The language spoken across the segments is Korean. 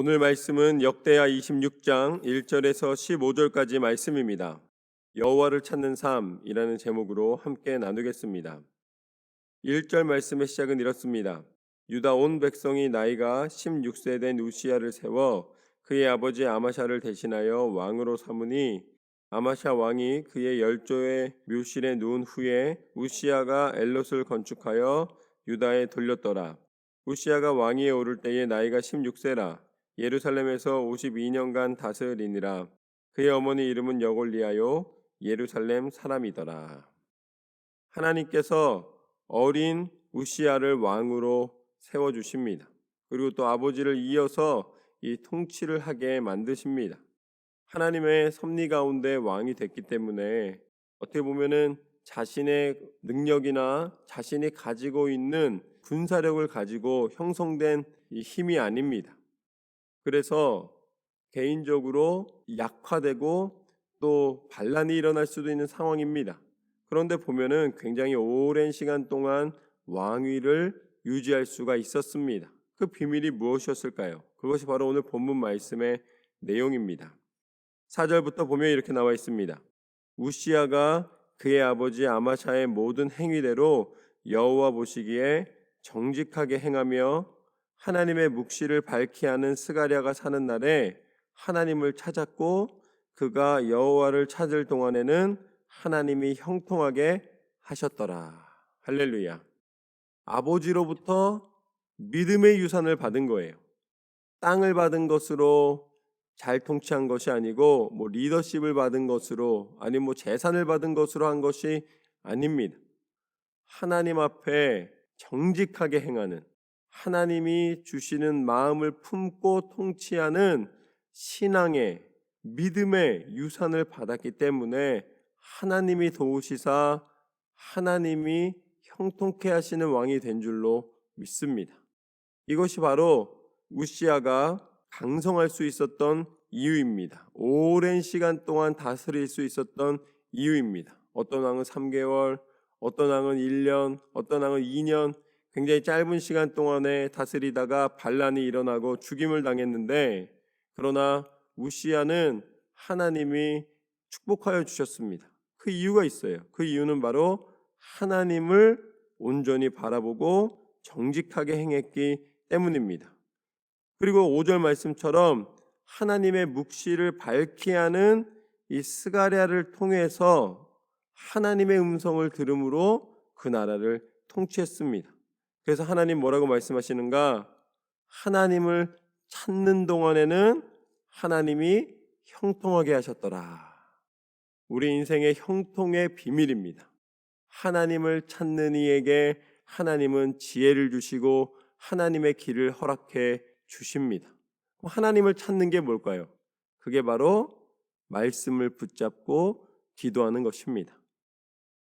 오늘 말씀은 역대하 26장 1절에서 15절까지 말씀입니다. 여호와를 찾는 삶이라는 제목으로 함께 나누겠습니다. 1절 말씀의 시작은 이렇습니다. 유다 온 백성이 나이가 16세 된 우시야를 세워 그의 아버지 아마샤를 대신하여 왕으로 삼으니 아마샤 왕이 그의 열조의 묘실에 누운 후에 우시야가 엘롯을 건축하여 유다에 돌렸더라. 우시야가 왕위에 오를 때에 나이가 16세라. 예루살렘에서 52년간 다스리니라. 그의 어머니 이름은 여골리아요 예루살렘 사람이더라. 하나님께서 어린 우시야를 왕으로 세워주십니다. 그리고 또 아버지를 이어서 이 통치를 하게 만드십니다. 하나님의 섭리 가운데 왕이 됐기 때문에 어떻게 보면은 자신의 능력이나 자신이 가지고 있는 군사력을 가지고 형성된 이 힘이 아닙니다. 그래서 개인적으로 약화되고 또 반란이 일어날 수도 있는 상황입니다. 그런데 보면은 굉장히 오랜 시간 동안 왕위를 유지할 수가 있었습니다. 그 비밀이 무엇이었을까요? 그것이 바로 오늘 본문 말씀의 내용입니다. 4절부터 보면 이렇게 나와 있습니다. 우시야가 그의 아버지 아마샤의 모든 행위대로 여호와 보시기에 정직하게 행하며 하나님의 묵시를 밝히 하는 스가랴가 사는 날에 하나님을 찾았고 그가 여호와를 찾을 동안에는 하나님이 형통하게 하셨더라. 할렐루야. 아버지로부터 믿음의 유산을 받은 거예요. 땅을 받은 것으로 잘 통치한 것이 아니고 리더십을 받은 것으로 아니면 재산을 받은 것으로 한 것이 아닙니다. 하나님 앞에 정직하게 행하는 하나님이 주시는 마음을 품고 통치하는 신앙의 믿음의 유산을 받았기 때문에 하나님이 도우시사 하나님이 형통케 하시는 왕이 된 줄로 믿습니다. 이것이 바로 우시야가 강성할 수 있었던 이유입니다. 오랜 시간 동안 다스릴 수 있었던 이유입니다. 어떤 왕은 3개월, 어떤 왕은 1년, 어떤 왕은 2년, 굉장히 짧은 시간 동안에 다스리다가 반란이 일어나고 죽임을 당했는데, 그러나 우시야는 하나님이 축복하여 주셨습니다. 그 이유가 있어요. 그 이유는 바로 하나님을 온전히 바라보고 정직하게 행했기 때문입니다. 그리고 5절 말씀처럼 하나님의 묵시를 밝히 하는 이 스가랴를 통해서 하나님의 음성을 들음으로 그 나라를 통치했습니다. 그래서 하나님 뭐라고 말씀하시는가? 하나님을 찾는 동안에는 하나님이 형통하게 하셨더라. 우리 인생의 형통의 비밀입니다. 하나님을 찾는 이에게 하나님은 지혜를 주시고 하나님의 길을 허락해 주십니다. 하나님을 찾는 게 뭘까요? 그게 바로 말씀을 붙잡고 기도하는 것입니다.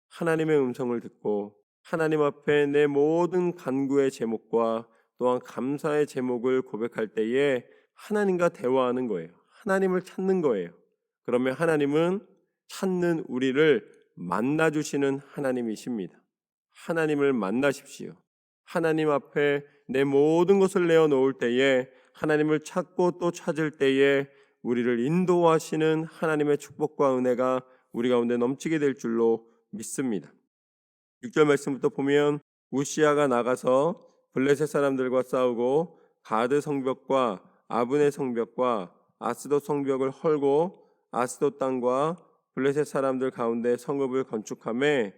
하나님의 음성을 듣고 하나님 앞에 내 모든 간구의 제목과 또한 감사의 제목을 고백할 때에 하나님과 대화하는 거예요. 하나님을 찾는 거예요. 그러면 하나님은 찾는 우리를 만나주시는 하나님이십니다. 하나님을 만나십시오. 하나님 앞에 내 모든 것을 내어놓을 때에 하나님을 찾고 또 찾을 때에 우리를 인도하시는 하나님의 축복과 은혜가 우리 가운데 넘치게 될 줄로 믿습니다. 6절 말씀부터 보면 우시야가 나가서 블레셋 사람들과 싸우고 가드 성벽과 아브네 성벽과 아스돗 성벽을 헐고 아스돗 땅과 블레셋 사람들 가운데 성읍을 건축하며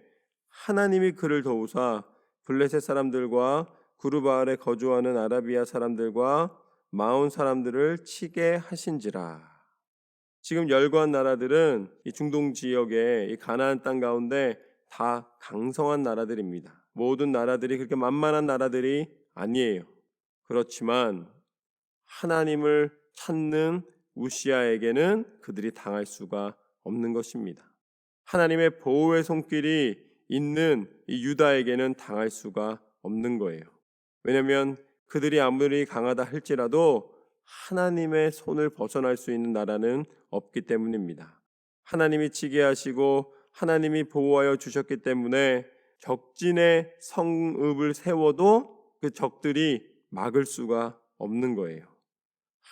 하나님이 그를 도우사 블레셋 사람들과 구르바알에 거주하는 아라비아 사람들과 마온 사람들을 치게 하신지라. 지금 열거한 나라들은 이 중동 지역의 이 가나안 땅 가운데 다 강성한 나라들입니다. 모든 나라들이 그렇게 만만한 나라들이 아니에요. 그렇지만 하나님을 찾는 우시야에게는 그들이 당할 수가 없는 것입니다. 하나님의 보호의 손길이 있는 이 유다에게는 당할 수가 없는 거예요. 왜냐하면 그들이 아무리 강하다 할지라도 하나님의 손을 벗어날 수 있는 나라는 없기 때문입니다. 하나님이 치게 하시고 하나님이 보호하여 주셨기 때문에 적진의 성읍을 세워도 그 적들이 막을 수가 없는 거예요.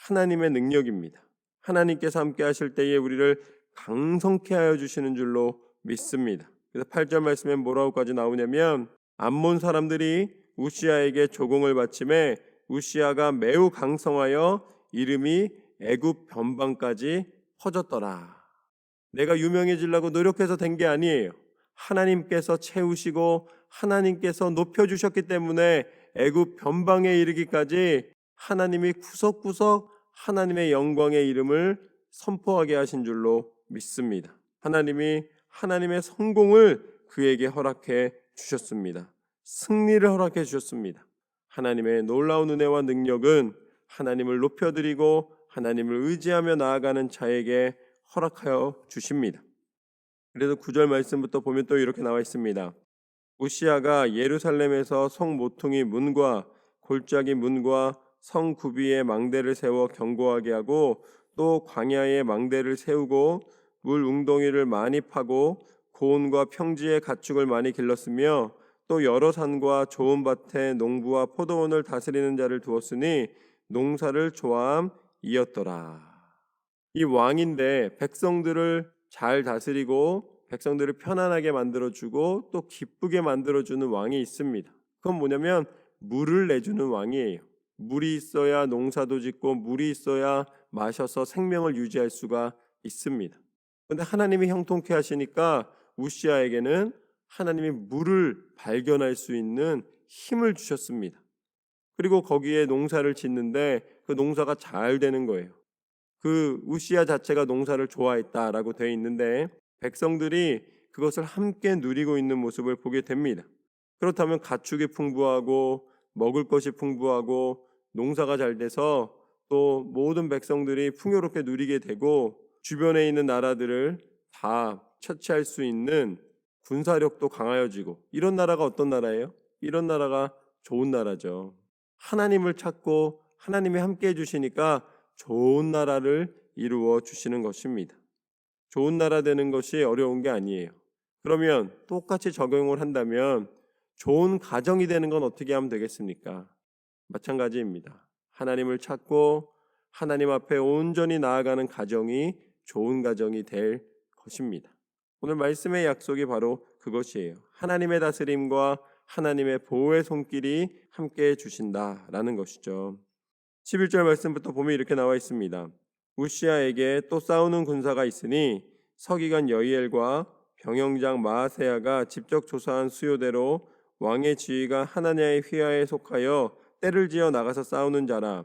하나님의 능력입니다. 하나님께서 함께 하실 때에 우리를 강성케 하여 주시는 줄로 믿습니다. 그래서 8절 말씀에 뭐라고까지 나오냐면 암몬 사람들이 우시아에게 조공을 바치매 우시아가 매우 강성하여 이름이 애굽 변방까지 퍼졌더라. 내가 유명해지려고 노력해서 된 게 아니에요. 하나님께서 채우시고 하나님께서 높여주셨기 때문에 애굽 변방에 이르기까지 하나님이 구석구석 하나님의 영광의 이름을 선포하게 하신 줄로 믿습니다. 하나님이 하나님의 성공을 그에게 허락해 주셨습니다. 승리를 허락해 주셨습니다. 하나님의 놀라운 은혜와 능력은 하나님을 높여드리고 하나님을 의지하며 나아가는 자에게 허락하여 주십니다. 그래서 9절 말씀부터 보면 또 이렇게 나와 있습니다. 우시아가 예루살렘에서 성 모퉁이 문과 골짜기 문과 성 구비에 망대를 세워 견고하게 하고 또 광야에 망대를 세우고 물 웅덩이를 많이 파고 고온과 평지에 가축을 많이 길렀으며 또 여러 산과 좋은 밭에 농부와 포도원을 다스리는 자를 두었으니 농사를 좋아함이었더라. 이 왕인데 백성들을 잘 다스리고 백성들을 편안하게 만들어주고 또 기쁘게 만들어주는 왕이 있습니다. 그건 뭐냐면 물을 내주는 왕이에요. 물이 있어야 농사도 짓고 물이 있어야 마셔서 생명을 유지할 수가 있습니다. 그런데 하나님이 형통케 하시니까 우시아에게는 하나님이 물을 발견할 수 있는 힘을 주셨습니다. 그리고 거기에 농사를 짓는데 그 농사가 잘 되는 거예요. 그 우시아 자체가 농사를 좋아했다라고 되어 있는데 백성들이 그것을 함께 누리고 있는 모습을 보게 됩니다. 그렇다면 가축이 풍부하고 먹을 것이 풍부하고 농사가 잘 돼서 또 모든 백성들이 풍요롭게 누리게 되고 주변에 있는 나라들을 다 처치할 수 있는 군사력도 강하여지고 이런 나라가 어떤 나라예요? 이런 나라가 좋은 나라죠. 하나님을 찾고 하나님이 함께 해주시니까 좋은 나라를 이루어 주시는 것입니다. 좋은 나라 되는 것이 어려운 게 아니에요. 그러면 똑같이 적용을 한다면 좋은 가정이 되는 건 어떻게 하면 되겠습니까? 마찬가지입니다. 하나님을 찾고 하나님 앞에 온전히 나아가는 가정이 좋은 가정이 될 것입니다. 오늘 말씀의 약속이 바로 그것이에요. 하나님의 다스림과 하나님의 보호의 손길이 함께 해주신다라는 것이죠. 11절 말씀부터 보면 이렇게 나와 있습니다. 우시아에게 또 싸우는 군사가 있으니 서기관 여이엘과 병영장 마아세야가 직접 조사한 수요대로 왕의 지휘가 하나냐의 휘하에 속하여 때를 지어 나가서 싸우는 자라.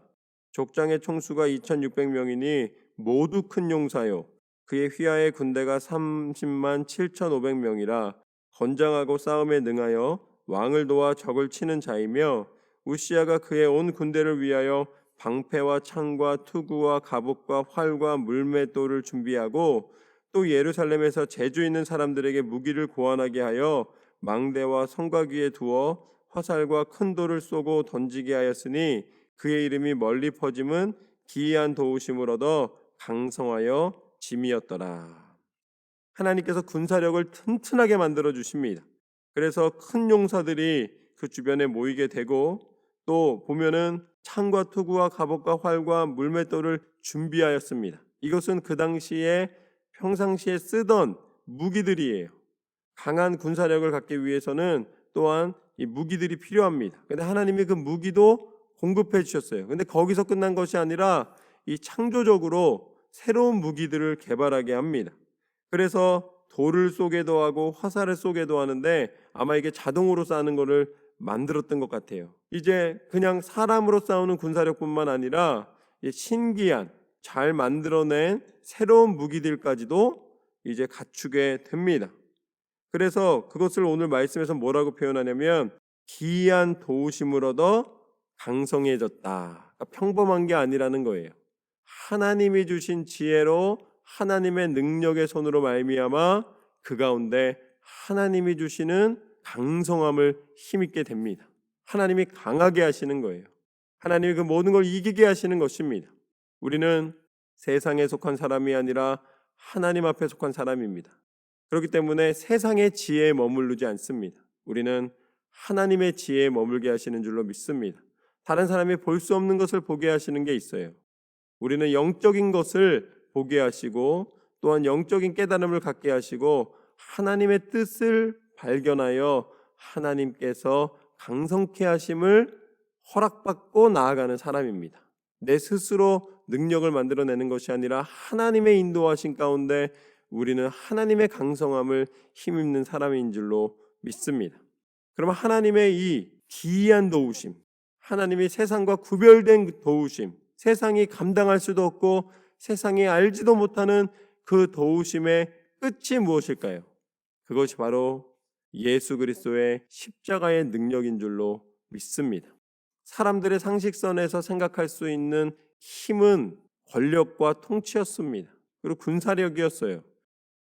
족장의 총수가 2600명이니 모두 큰 용사요. 그의 휘하의 군대가 30만 7500명이라 건장하고 싸움에 능하여 왕을 도와 적을 치는 자이며 우시아가 그의 온 군대를 위하여 방패와 창과 투구와 갑옷과 활과 물맷돌을 준비하고 또 예루살렘에서 재주 있는 사람들에게 무기를 고안하게 하여 망대와 성곽 위에 두어 화살과 큰 돌을 쏘고 던지게 하였으니 그의 이름이 멀리 퍼짐은 기이한 도우심을 얻어 강성하여 짐이었더라. 하나님께서 군사력을 튼튼하게 만들어 주십니다. 그래서 큰 용사들이 그 주변에 모이게 되고 또 보면은 창과 투구와 갑옷과 활과 물맷돌을 준비하였습니다. 이것은 그 당시에 평상시에 쓰던 무기들이에요. 강한 군사력을 갖기 위해서는 또한 이 무기들이 필요합니다. 그런데 하나님이 그 무기도 공급해 주셨어요. 그런데 거기서 끝난 것이 아니라 이 창조적으로 새로운 무기들을 개발하게 합니다. 그래서 돌을 쏘게도 하고 화살을 쏘게도 하는데 아마 이게 자동으로 쏘는 거를 만들었던 것 같아요. 이제 그냥 사람으로 싸우는 군사력뿐만 아니라 신기한 잘 만들어낸 새로운 무기들까지도 이제 갖추게 됩니다. 그래서 그것을 오늘 말씀에서 뭐라고 표현하냐면 기이한 도우심을 얻어 강성해졌다. 그러니까 평범한 게 아니라는 거예요. 하나님이 주신 지혜로 하나님의 능력의 손으로 말미암아 그 가운데 하나님이 주시는 강성함을 힘있게 됩니다. 하나님이 강하게 하시는 거예요. 하나님이 그 모든 걸 이기게 하시는 것입니다. 우리는 세상에 속한 사람이 아니라 하나님 앞에 속한 사람입니다. 그렇기 때문에 세상의 지혜에 머무르지 않습니다. 우리는 하나님의 지혜에 머물게 하시는 줄로 믿습니다. 다른 사람이 볼 수 없는 것을 보게 하시는 게 있어요. 우리는 영적인 것을 보게 하시고 또한 영적인 깨달음을 갖게 하시고 하나님의 뜻을 발견하여 하나님께서 강성케 하심을 허락받고 나아가는 사람입니다. 내 스스로 능력을 만들어내는 것이 아니라 하나님의 인도하심 가운데 우리는 하나님의 강성함을 힘입는 사람인 줄로 믿습니다. 그러면 하나님의 이 기이한 도우심, 하나님이 세상과 구별된 도우심, 세상이 감당할 수도 없고 세상이 알지도 못하는 그 도우심의 끝이 무엇일까요? 그것이 바로 예수 그리스도의 십자가의 능력인 줄로 믿습니다. 사람들의 상식선에서 생각할 수 있는 힘은 권력과 통치였습니다. 그리고 군사력이었어요.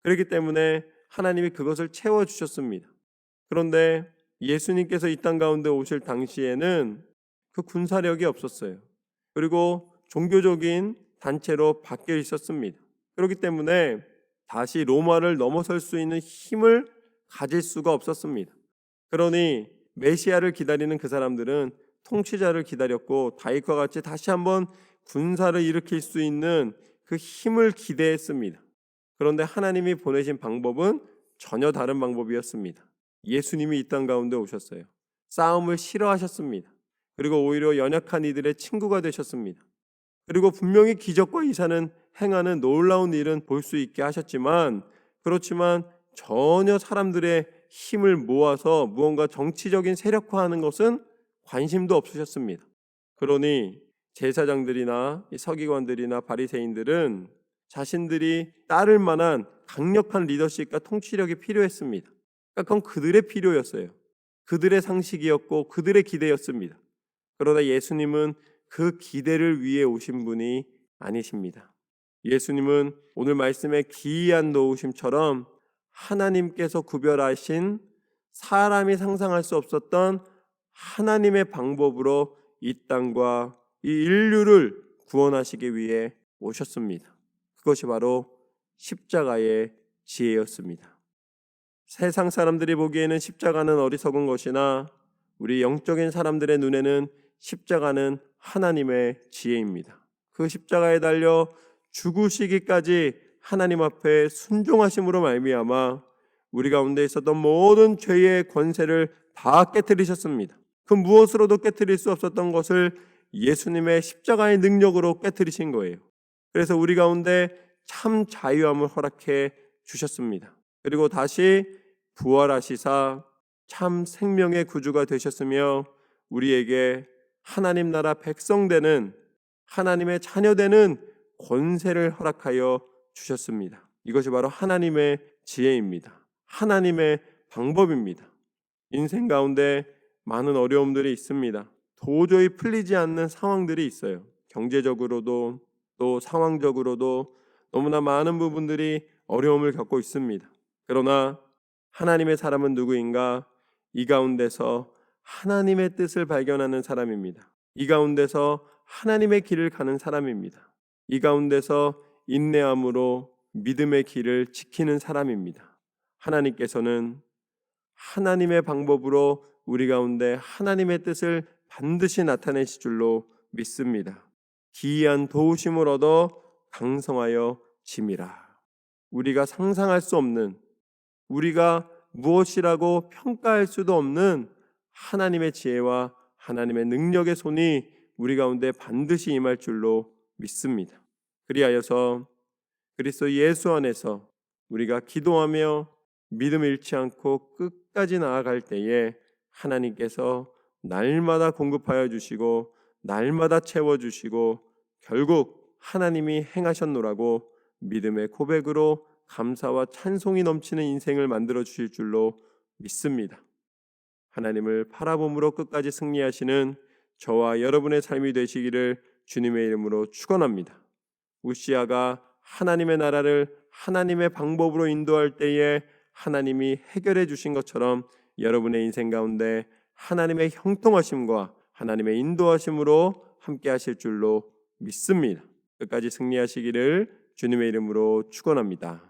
그렇기 때문에 하나님이 그것을 채워주셨습니다. 그런데 예수님께서 이 땅 가운데 오실 당시에는 그 군사력이 없었어요. 그리고 종교적인 단체로 바뀌어 있었습니다. 그렇기 때문에 다시 로마를 넘어설 수 있는 힘을 가질 수가 없었습니다. 그러니 메시아를 기다리는 그 사람들은 통치자를 기다렸고 다윗과 같이 다시 한번 군사를 일으킬 수 있는 그 힘을 기대했습니다. 그런데 하나님이 보내신 방법은 전혀 다른 방법이었습니다. 예수님이 이 땅 가운데 오셨어요. 싸움을 싫어하셨습니다. 그리고 오히려 연약한 이들의 친구가 되셨습니다. 그리고 분명히 기적과 이사는 행하는 놀라운 일은 볼 수 있게 하셨지만 그렇지만 전혀 사람들의 힘을 모아서 무언가 정치적인 세력화하는 것은 관심도 없으셨습니다. 그러니 제사장들이나 서기관들이나 바리새인들은 자신들이 따를 만한 강력한 리더십과 통치력이 필요했습니다. 그건 그들의 필요였어요. 그들의 상식이었고 그들의 기대였습니다. 그러나 예수님은 그 기대를 위해 오신 분이 아니십니다. 예수님은 오늘 말씀의 기이한 도우심처럼 하나님께서 구별하신 사람이 상상할 수 없었던 하나님의 방법으로 이 땅과 이 인류를 구원하시기 위해 오셨습니다. 그것이 바로 십자가의 지혜였습니다. 세상 사람들이 보기에는 십자가는 어리석은 것이나 우리 영적인 사람들의 눈에는 십자가는 하나님의 지혜입니다. 그 십자가에 달려 죽으시기까지 하나님 앞에 순종하심으로 말미암아 우리 가운데 있었던 모든 죄의 권세를 다 깨뜨리셨습니다. 그 무엇으로도 깨뜨릴 수 없었던 것을 예수님의 십자가의 능력으로 깨뜨리신 거예요. 그래서 우리 가운데 참 자유함을 허락해 주셨습니다. 그리고 다시 부활하시사 참 생명의 구주가 되셨으며 우리에게 하나님 나라 백성 되는 하나님의 자녀 되는 권세를 허락하여 주셨습니다. 이것이 바로 하나님의 지혜입니다. 하나님의 방법입니다. 인생 가운데 많은 어려움들이 있습니다. 도저히 풀리지 않는 상황들이 있어요. 경제적으로도 또 상황적으로도 너무나 많은 부분들이 어려움을 겪고 있습니다. 그러나 하나님의 사람은 누구인가? 이 가운데서 하나님의 뜻을 발견하는 사람입니다. 이 가운데서 하나님의 길을 가는 사람입니다. 이 가운데서 인내함으로 믿음의 길을 지키는 사람입니다. 하나님께서는 하나님의 방법으로 우리 가운데 하나님의 뜻을 반드시 나타내실 줄로 믿습니다. 기이한 도우심을 얻어 강성하여 짐이라. 우리가 상상할 수 없는, 우리가 무엇이라고 평가할 수도 없는 하나님의 지혜와 하나님의 능력의 손이 우리 가운데 반드시 임할 줄로 믿습니다. 그리하여서 그리스도 예수 안에서 우리가 기도하며 믿음 잃지 않고 끝까지 나아갈 때에 하나님께서 날마다 공급하여 주시고 날마다 채워주시고 결국 하나님이 행하셨노라고 믿음의 고백으로 감사와 찬송이 넘치는 인생을 만들어 주실 줄로 믿습니다. 하나님을 바라봄으로 끝까지 승리하시는 저와 여러분의 삶이 되시기를 주님의 이름으로 축원합니다. 우시아가 하나님의 나라를 하나님의 방법으로 인도할 때에 하나님이 해결해 주신 것처럼 여러분의 인생 가운데 하나님의 형통하심과 하나님의 인도하심으로 함께 하실 줄로 믿습니다. 끝까지 승리하시기를 주님의 이름으로 축원합니다.